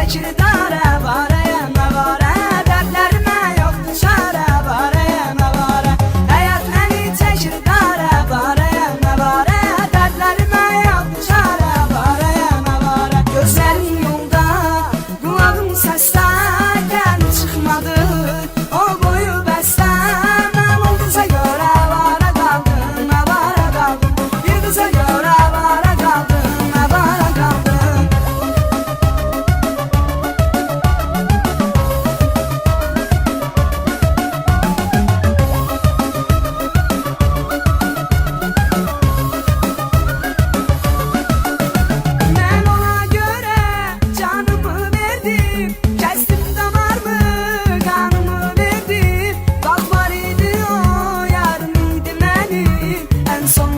çəkir darə, varəyə məvarə, dərdlərimə yoxdur çarə, varəyə məvarə. Həyat məni çəkir darə, varəyə məvarə, dərdlərimə yoxdur çarə, varəyə məvarə. Gözlərim yolda, qulağım səsdə, gəlin çıxmadı o boyu bəstə. Mən o qıza görə avara qaldım, avara qaldım. Bir qıza görə avara qaldım, avara qaldım. Mən ona görə canımı verdim, kəsdim damarımı, qanımı verdim. Bak var idi o, yarım idi mənim, ən son